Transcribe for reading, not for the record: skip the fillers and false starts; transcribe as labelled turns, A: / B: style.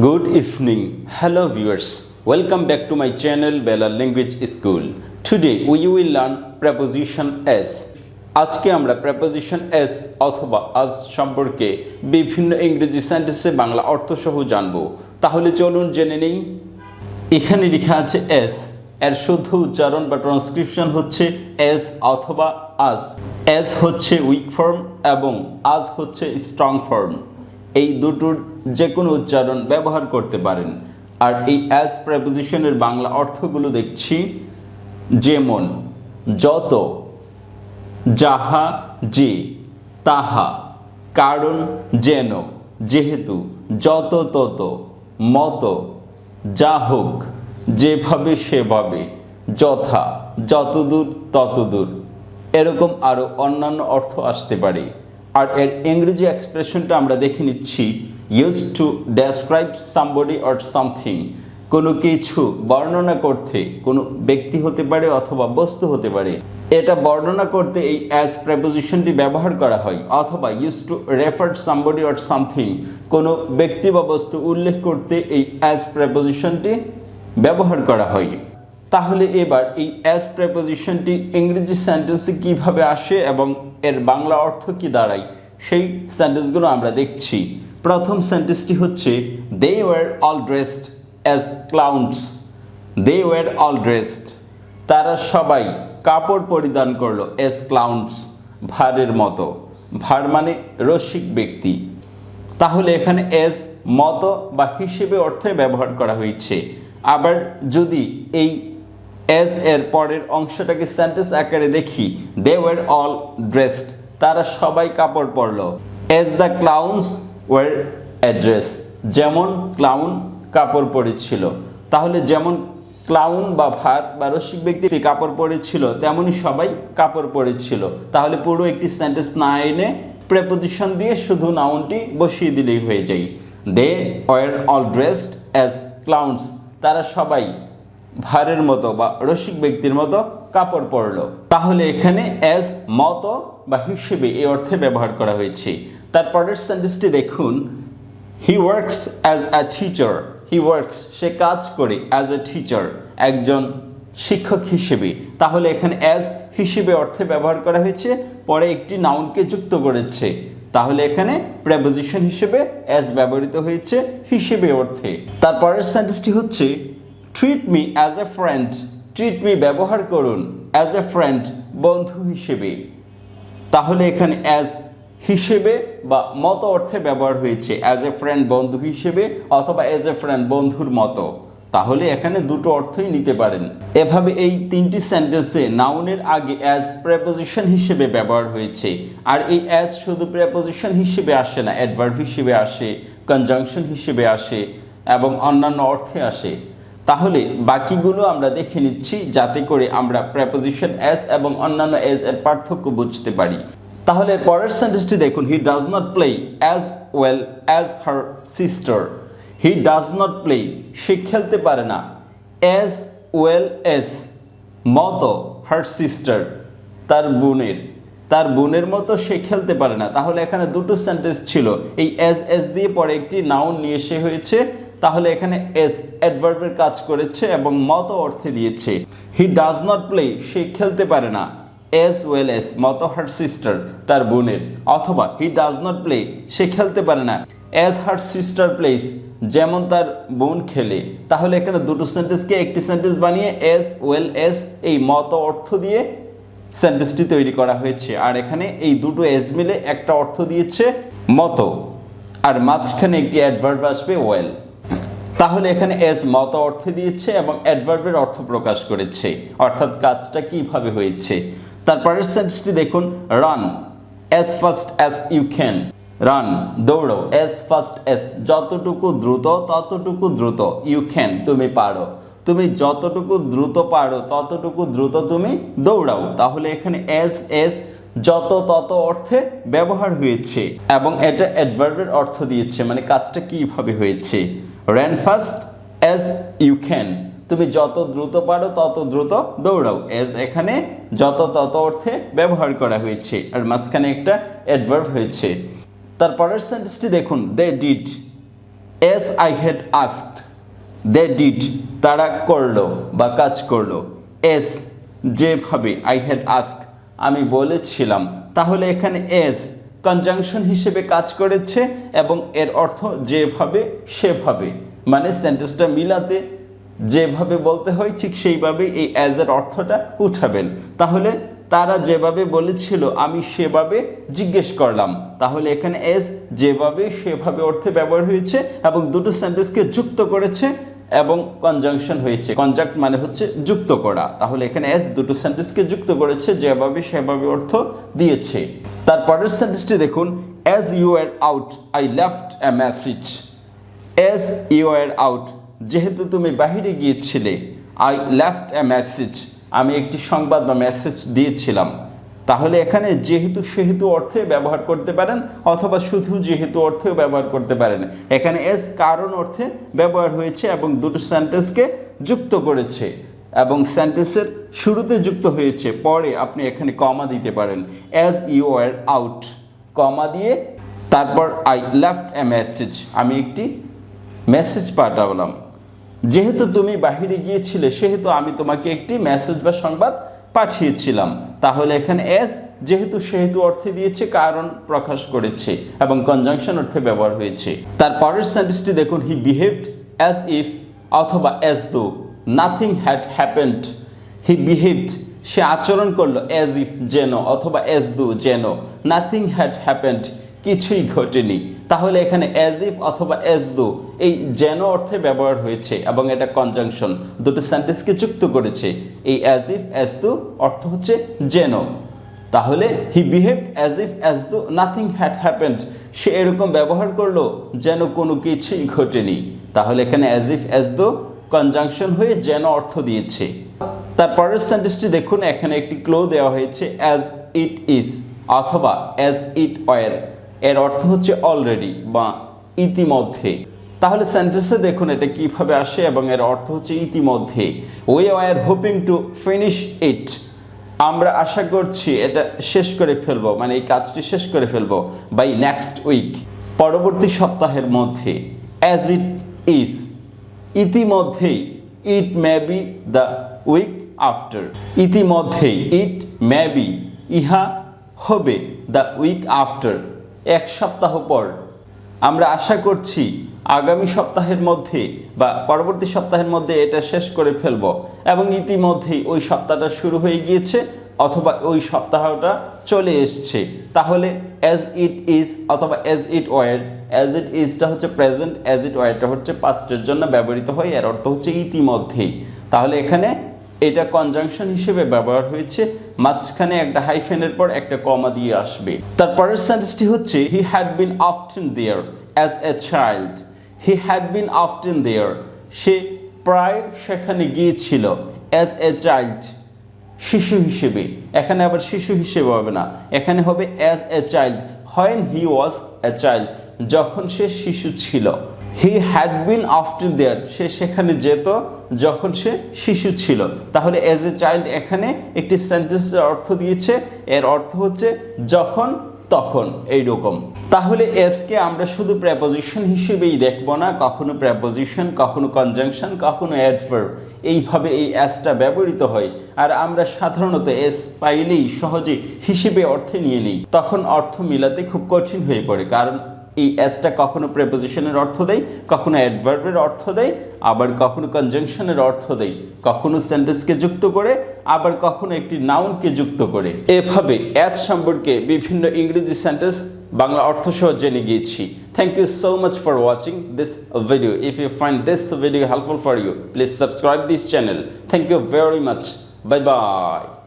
A: Good evening, hello viewers. Welcome back to my channel Balal Language School. Today we will learn preposition as. আজকে আমরা preposition as অথবা as সম্পর্কে বিভিন্ন ইংরেজি সেন্টেন্সে বাংলা অর্থ সহ জানব। তাহলে চলুন জেনে নেই। এখানে লেখা আছে as, এর শুদ্ধ উচ্চারণ বা ট্রান্সক্রিপশন হচ্ছে as অথবা as. as হচ্ছে উইক ফর্ম এবং as হচ্ছে স্ট্রং ফর্ম। এই দুটোর যে কোনো উচ্চারণ ব্যবহার করতে পারেন। আর এই as প্রেপোজিশনের বাংলা অর্থগুলো দেখছি, যেমন যত, যাহা, যে, তাহা, কারণ, যেন, যেহেতু, যত তত, মতো, যা হোক, যেভাবে সেভাবে, যথা, যতদূর ততদূর, এরকম আরও অন্যান্য অর্থ আসতে পারে। আর এর ইংরেজি এক্সপ্রেশনটা আমরা দেখে নিচ্ছি, used to describe somebody or something. কোনো কিছু বর্ণনা করতে কোনো ব্যক্তি হতে পারে অথবা বস্তু হতে পারে, এটা বর্ণনা করতে এই অ্যাজ প্রেপোজিশনটি ব্যবহার করা হয়। অথবা use to refer somebody or something, কোনো ব্যক্তি বা বস্তু উল্লেখ করতে এই অ্যাজ প্রেপোজিশনটি ব্যবহার করা হয়। তাহলে এবার এই অ্যাজ প্রেপোজিশনটি ইংরেজি সেন্টেন্সে কিভাবে আসে এবং এর বাংলা অর্থ কি দাঁড়ায়, সেই সেন্টেন্সগুলো আমরা দেখছি। প্রথম সেন্টেন্সটি হচ্ছে they were all dressed as clowns. They were all dressed, তারা সবাই কাপড় পরিধান করলো, অ্যাজ ক্লাউনস, ভারের মতো। ভার মানে রসিক ব্যক্তি। তাহলে এখানে অ্যাজ মতো বা হিসেবে অর্থে ব্যবহার করা হয়েছে। আবার যদি এই অ্যাজ এর পরের অংশটাকে সেন্টেন্স আকারে দেখি, দে ওয়ার অল ড্রেসড, তারা সবাই কাপড় পরলো, অ্যাজ দ্য ক্লাউনস ওয়ার অ্যাড্রেস, যেমন ক্লাউন কাপড় পরেছিল। তাহলে যেমন ক্লাউন বা ভার বা রসিক ব্যক্তি কাপড় পরেছিল, তেমনই সবাই কাপড় পরেছিল। তাহলে পুরো একটি সেন্টেন্স না এনে প্রেপোজিশন দিয়ে শুধু নাউনটি বসিয়ে দিলেই হয়ে যায়। They were all dressed as clowns, তারা সবাই ভারের মতো বা রসিক ব্যক্তির মতো কাপড় পরলো। তাহলে এখানে অ্যাজ মতো বা হিসেবে এই অর্থে ব্যবহার করা হয়েছে। তারপরের সেন্টেন্সটি দেখুন, he works as a teacher. He works, সে কাজ করে, অ্যাজ এ টিচার, একজন শিক্ষক হিসেবে। তাহলে এখানে অ্যাজ হিসেবে অর্থে ব্যবহার করা হয়েছে, পরে একটি নাউনকে যুক্ত করেছে। তাহলে এখানে প্রেপোজিশন হিসেবে অ্যাজ ব্যবহৃত হয়েছে হিসেবে অর্থে। তারপরের সেন্টেন্সটি হচ্ছে treat me as a friend. Treat me ব্যবহার করুন অ্যাজ এ ফ্রেন্ড, বন্ধু হিসেবে। তাহলে এখানে অ্যাজ হিসেবে বা মতো অর্থে ব্যবহার হয়েছে, অ্যাজ এ ফ্রেন্ড বন্ধু হিসেবে অথবা অ্যাজ এ ফ্রেন্ড বন্ধুর মতো। তাহলে এখানে দুটো অর্থই নিতে পারেন। এভাবে এই তিনটি সেন্টেন্সে নাউনের আগে অ্যাজ প্রেপোজিশন হিসেবে ব্যবহার হয়েছে। আর এই অ্যাজ শুধু প্রেপোজিশন হিসেবে আসে না, অ্যাডভার্ব হিসেবে আসে, কনজাংশন হিসেবে আসে এবং অন্যান্য অর্থে আসে। তাহলে বাকিগুলো আমরা দেখে নিচ্ছি যাতে করে আমরা প্রেপোজিশন অ্যাজ এবং অন্যান্য অ্যাজ এর পার্থক্য বুঝতে পারি। তাহলে পরের সেন্টেন্সটি দেখুন, he does not play as well as her sister. He does not play, সে খেলতে পারে না, অ্যাজ ওয়েল অ্যাজ মতো, হার সিস্টার, তার বোনের মতো সে খেলতে পারে না। তাহলে এখানে দুটো সেন্টেন্স ছিল, এই অ্যাজ দিয়ে পরে একটি নাউন নিয়ে এসে হয়েছে। তাহলে এখানে এস অ্যাডভার্বের কাজ করেছে এবং মতো অর্থে দিয়েছে। হি ডাজ নট প্লে, সে খেলতে পারে না, অ্যাজ ওয়েল অ্যাজ মতো, হার সিস্টার, তার বোনের। অথবা হি ডাজ নট প্লে, সে খেলতে পারে না, অ্যাজ হার সিস্টার প্লেস, যেমন তার বোন খেলে। তাহলে এখানে দুটো সেন্টেন্সকে একটি সেন্টেন্স বানিয়ে অ্যাজ ওয়েল অ্যাজ এই মতো অর্থ দিয়ে সেন্টেন্সটি তৈরি করা হয়েছে। আর এখানে এই দুটো অ্যাজ মিলে একটা অর্থ দিয়েছে মতো, আর মাঝখানে একটি অ্যাডভার্ব আসবে ওয়েল। তাহলে এখানে অ্যাজ মতো অর্থে দিয়েছে এবং অ্যাডভার্বের অর্থ প্রকাশ করেছে, অর্থাৎ কাজটা কিভাবে হয়েছে। তারপরের সেন্টেন্সটি দেখুন, run as fast as you can. Run দৌড়ো, অ্যাজ ফাস্ট অ্যাজ যতটুকু দ্রুত ততটুকু দ্রুত, ইউ ক্যান তুমি পারো, তুমি যতটুকু দ্রুত পারো ততটুকু দ্রুত তুমি দৌড়াও। তাহলে এখানে অ্যাজ যত তত অর্থে ব্যবহার হয়েছে এবং এটা অ্যাডভার্বের অর্থ দিয়েছে, মানে কাজটা কিভাবে হয়েছে। Run fast as you can, তুমি যত দ্রুত পারো তত দ্রুত দৌড়াও। অ্যাজ এখানে যত তত অর্থে ব্যবহার করা হয়েছে আর মাঝখানে একটা অ্যাডভার্ব হয়েছে। তারপরের সেন্টেন্সটি দেখুন, they did as I had asked they did, তারা করলো বা কাজ করলো। as যেভাবে, I had asked আমি বলেছিলাম, তাহলে এখানে as কনজাংশন হিসেবে কাজ করেছে এবং এর অর্থ যেভাবে সেভাবে, মানে সেন্টেন্সটা মিলাতে যেভাবে বলতে হয় ঠিক সেইভাবে এই as এর অর্থটা উঠাবেন। তাহলে তারা যেভাবে বলেছিল আমি সেভাবে জিজ্ঞেস করলাম, তাহলে এখানে as যেভাবে সেভাবে অর্থে ব্যবহার হয়েছে এবং দুটো সেন্টেন্সকে যুক্ত করেছে এবং কনজাংশন হয়েছে। কনজাক্ট মানে হচ্ছে যুক্ত করা, তাহলে এখানে as দুটো সেন্টেন্সকে যুক্ত করেছে, যেভাবে সেভাবে অর্থ দিয়েছে। তারপরের সেন্টেন্সটি দেখুন, as you were out I left a message। as you were out যেহেতু তুমি বাহিরে গিয়েছিলে, I left a message আমি একটি সংবাদ বা মেসেজ দিয়েছিলাম। তাহলে এখানে যেহেতু সেহেতু অর্থে ব্যবহার করতে পারেন অথবা শুধু যেহেতু অর্থেও ব্যবহার করতে পারেন। এখানে as কারণ অর্থে ব্যবহার হয়েছে এবং দুটো সেন্টেন্সকে যুক্ত করেছে এবং সেন্টেন্সের শুরুতে যুক্ত হয়েছে, পরে আপনি এখানে কমা দিতে পারেন। as you were out কমা দিয়ে তারপর I left a message আমি একটি মেসেজ পাঠালাম। যেহেতু তুমি বাহিরে গিয়েছিলে সেহেতু আমি তোমাকে একটি মেসেজ বা সংবাদ পাঠিয়েছিলাম। তাহলে এখানে as যেহেতু সেহেতু অর্থে দিয়েছে, কারণ প্রকাশ করেছে এবং কনজাংশন অর্থে ব্যবহার হয়েছে। তারপরের সেন্টেন্সটি দেখুন, হি বিহেভড as if অথবা as though nothing had happened। He behaved সে আচরণ করলো, as if যেন অথবা as though যেন, nothing had happened কিছুই ঘটেনি। তাহলে এখানে as if অথবা as though এই যেন অর্থে ব্যবহার হয়েছে এবং এটা কনজাংশন, দুটো সেন্টেন্সকে যুক্ত করেছে। এই as if as though অর্থ হচ্ছে যেন। তাহলে হি behaved as though nothing had happened সে এরকম ব্যবহার করলো যেন কোনো কিছুই ঘটেনি। তাহলে এখানে as if as though conjunction হয়ে যেন অর্থ দিয়েছে। তারপরের সেন্টেন্সটি দেখুন, এখানে একটি ক্লো দেওয়া হয়েছে as it is অথবা as it were এর অর্থ হচ্ছে অলরেডি বা ইতিমধ্যে। তাহলে সেন্টেন্সে দেখুন এটা কিভাবে আসে এবং এর অর্থ হচ্ছে ইতিমধ্যে। we were hoping to finish it আমরা আশা করছি এটা শেষ করে ফেলবো, মানে এই কাজটি শেষ করে ফেলবো by next week পরবর্তী সপ্তাহের মধ্যে। as it is ইতিমধ্যেই, it may be the week after ইতিমধ্যেই, it may be ইহা হবে the week after এক সপ্তাহ পর। আমরা আশা করছি আগামী সপ্তাহের মধ্যে বা পরবর্তী সপ্তাহের মধ্যে এটা শেষ করে ফেলব এবং ইতিমধ্যেই ওই সপ্তাহটা শুরু হয়ে গিয়েছে অথবা ওই সপ্তাহটা চলে এসছে। তাহলে as it is অথবা as it were, as it isটা হচ্ছে প্রেজেন্ট, as it wereটা হচ্ছে পাস্টের জন্য ব্যবহৃত হয়, এর অর্থ হচ্ছে ইতিমধ্যেই। তাহলে এখানে এটা কনজাংশন হিসেবে ব্যবহার হয়েছে, মাঝখানে একটা হাইফেনের পর একটা কমা দিয়ে আসবে। তারপরের সেন্টেন্সটি হচ্ছে he had been often there as a child. He had been often there সে প্রায় সেখানে গিয়েছিল, অ্যাজ এ চাইল্ড শিশু হিসেবে। এখানে আবার শিশু হিসেবে হবে না, এখানে হবে as a child when he was a child যখন সে শিশু ছিল। হি হ্যাড বিন অফটেন দেয়ার সে সেখানে যেত যখন সে শিশু ছিল। তাহলে অ্যাজ এ চাইল্ড এখানে একটি সেন্টেন্সের অর্থ দিয়েছে, এর অর্থ হচ্ছে যখন তখন এইরকম। তাহলে এসকে আমরা শুধু প্রেপোজিশন হিসেবেই দেখব না, কখনো প্রেপোজিশন, কখনো কনজাংশন, কখনো অ্যাডভার্ব, এইভাবে এই এসটা ব্যবহৃত হয়। আর আমরা সাধারণত এস পাইলেই সহজে হিসেবে অর্থে নিয়ে নিই, তখন অর্থ মিলাতে খুব কঠিন হয়ে পড়ে, কারণ এই এসটা কখনো প্রেপোজিশনের অর্থ দেয়, কখনো অ্যাডভার্বের অর্থ দেয়, আবার কখনো কনজাংশনের অর্থ দেয়, কখনো সেন্টেন্সকে যুক্ত করে, আবার কখনো একটি নাউনকে যুক্ত করে। এভাবে অ্যাজ সম্পর্কে বিভিন্ন ইংরেজি সেন্টেন্স বাংলা অর্থ সহ জেনে গিয়েছি। Thank you so much for watching this video. If you find this video helpful for you, please subscribe this channel. Thank you very much. Bye bye.